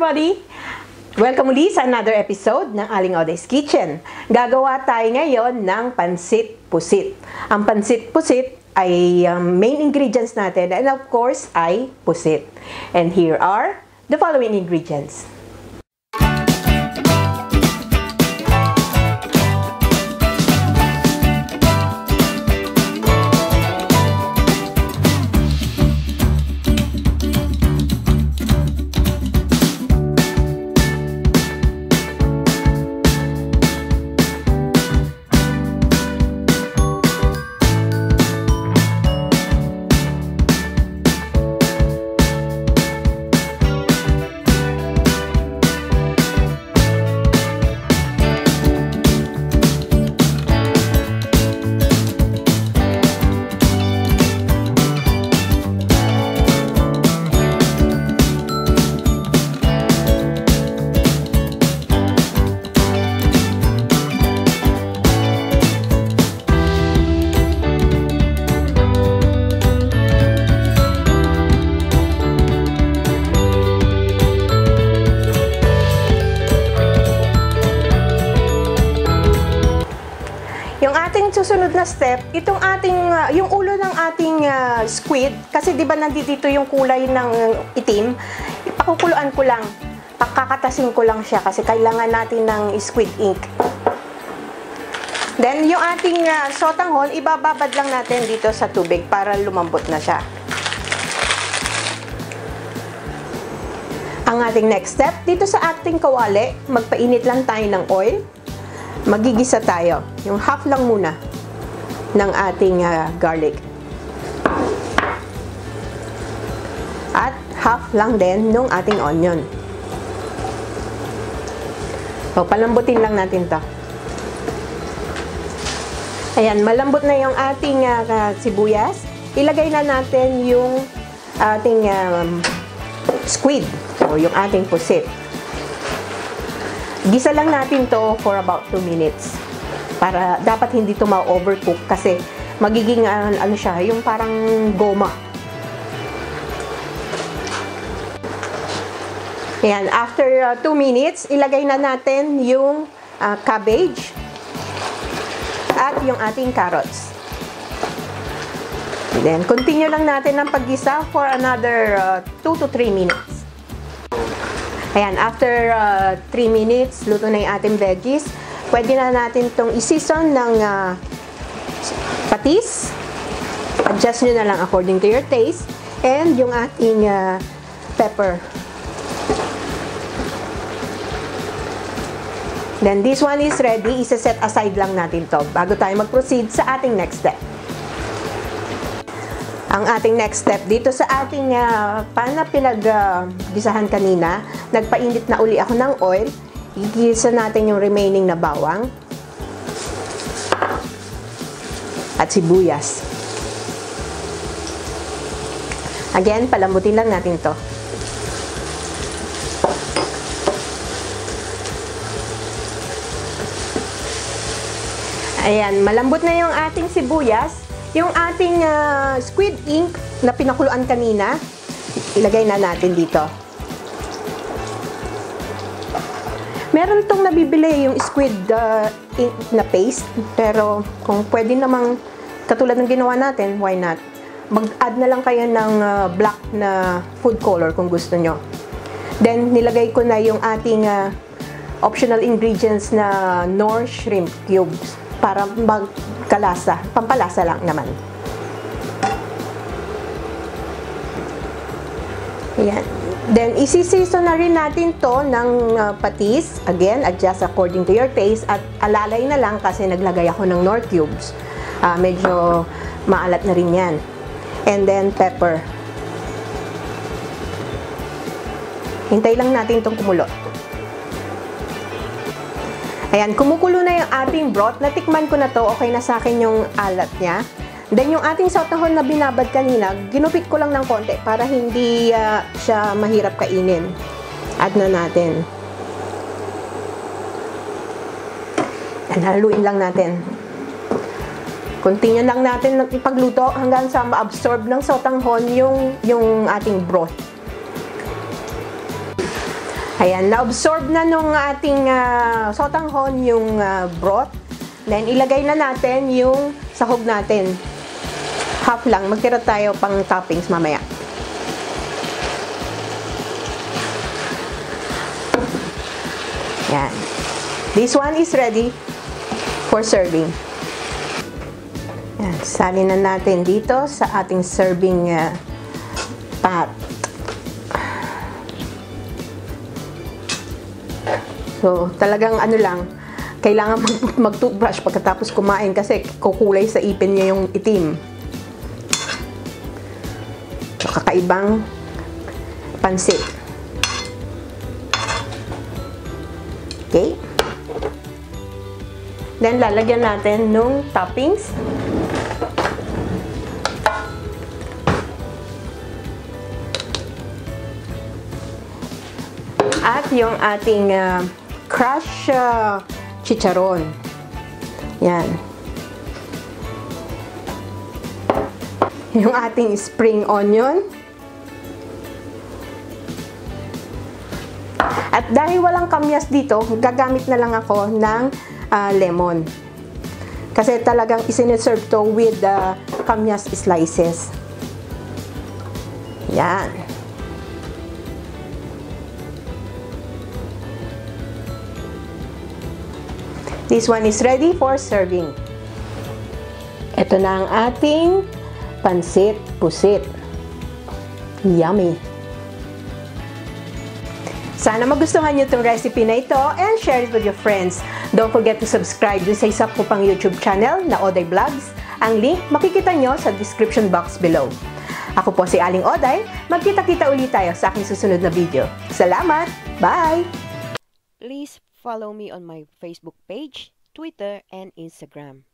everybody! Welcome muli sa another episode ng Aling Oday's Kitchen. Gagawa tayo ngayon ng Pancit Pusit. Ang Pancit Pusit ay main ingredients natin and of course ay pusit. And here are the following ingredients. Yung ating susunod na step, itong ating, yung ulo ng ating squid, kasi di ba nandito yung kulay ng itim, ipakukuluan ko lang, pakakatasin ko lang siya kasi kailangan natin ng squid ink. Then, yung ating sotanghon, ibababad lang natin dito sa tubig para lumambot na siya. Ang ating next step, dito sa ating kawali, magpainit lang tayo ng oil. Magigisa tayo. Yung half lang muna ng ating garlic. At half lang din ng ating onion. So, palambutin lang natin to. Ayan, malambot na yung ating sibuyas. Ilagay na natin yung ating squid o yung ating pusit. Gisa lang natin to for about 2 minutes. Para dapat hindi to ma-overcook kasi magiging ano siya, yung parang goma. Ayan, after 2 minutes, ilagay na natin yung cabbage at yung ating carrots. And then, continue lang natin ang paggisa for another 2 to 3 minutes. Ayan, after 3 minutes, luto na yung ating veggies. Pwede na natin itong i-season ng patis. Adjust nyo na lang according to your taste. And yung ating pepper. Then this one is ready. Isa-set aside lang natin to bago tayo mag-proceed sa ating next step. Ang ating next step dito sa ating pan na pinag-gisahan kanina, nagpainit na uli ako ng oil. Igisa natin yung remaining na bawang at sibuyas. Again, palambutin lang natin to. Ayan, malambot na yung ating sibuyas. Yung ating squid ink na pinakuluan kanina, ilagay na natin dito. Meron tong nabibili yung squid ink na paste, pero kung pwede namang katulad ng ginawa natin, why not? Mag-add na lang kayo ng black na food color kung gusto nyo. Then, nilagay ko na yung ating optional ingredients na Nor shrimp cubes para magkalasa, pampalasa lang naman. Ayan. Then, isi-season na rin natin to ng patis. Again, adjust according to your taste. At alalay na lang kasi naglagay ako ng Nor cubes. Medyo maalat na rin yan. And then, pepper. Hintay lang natin itong kumulo. Ayan, kumukulo na yung ating broth. Natikman ko na to, okay na sa akin yung alat niya. Then, yung ating sautéing na binabad kanina, ginupit ko lang ng konti para hindi siya mahirap kainin. Add na natin. Ayan, haluin lang natin. Continue lang natin ipagluto hanggang sa ma-absorb ng sautéing yung ating broth. Ayan, na-absorb na nung ating sotanghon yung broth. Then, ilagay na natin yung sahog natin. Half lang. Magtira tayo pang toppings mamaya. Ayan. This one is ready for serving. Ayan, salin na natin dito sa ating serving pot. So, talagang ano lang, kailangan mag-toothbrush pagkatapos kumain kasi kukulay sa ipin niya yung itim. So, kakaibang pansit. Okay? Then, lalagyan natin nung toppings. At yung ating crush chicharon. Yan. Yung ating spring onion. At dahil walang kamyas dito, gagamit na lang ako ng lemon. Kasi talagang isineserve to with kamyas slices. Yan. This one is ready for serving. Ito na ang ating Pancit Pusit. Yummy! Sana magustuhan nyo itong recipe na ito and share it with your friends. Don't forget to subscribe sa isa ko pang YouTube channel na Oday Vlogs. Ang link makikita nyo sa description box below. Ako po si Aling Oday. Magkita-kita ulit tayo sa aking susunod na video. Salamat! Bye! Please follow me on my Facebook page, Twitter, and Instagram.